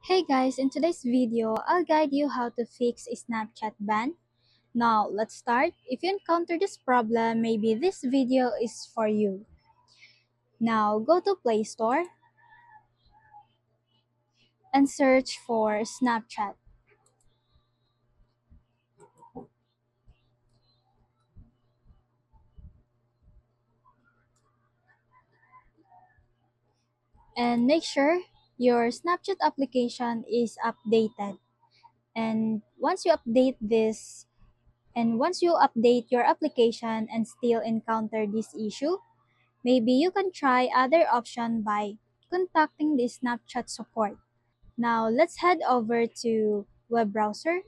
Hey guys, in today's video, I'll guide you how to fix a Snapchat ban. Now, let's start. If you encounter this problem, maybe this video is for you. Now, go to Play Store and search for Snapchat. And make sure your Snapchat application is updated. And once you update your application and still encounter this issue, maybe you can try other option by contacting the Snapchat support. Now let's head over to web browser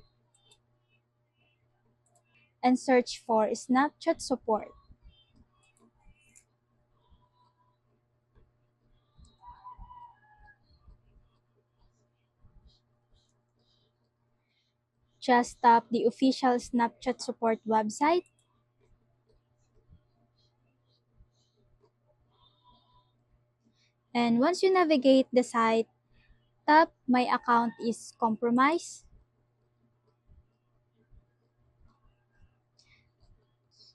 and search for Snapchat support. Just tap the official Snapchat support website and once you navigate the site, tap My account is compromised.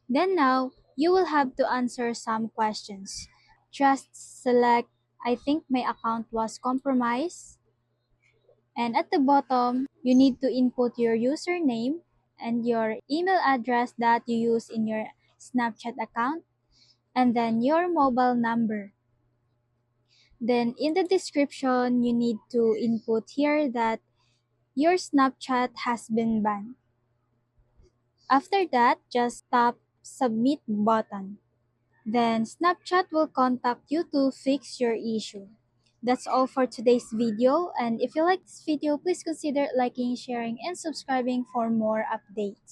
Then now, you will have to answer some questions. Just select I think my account was compromised. And at the bottom, you need to input your username and your email address that you use in your Snapchat account, and then your mobile number. Then in the description, you need to input here that your Snapchat has been banned. After that, just tap Submit button. Then Snapchat will contact you to fix your issue. That's all for today's video, and if you like this video, please consider liking, sharing, and subscribing for more updates.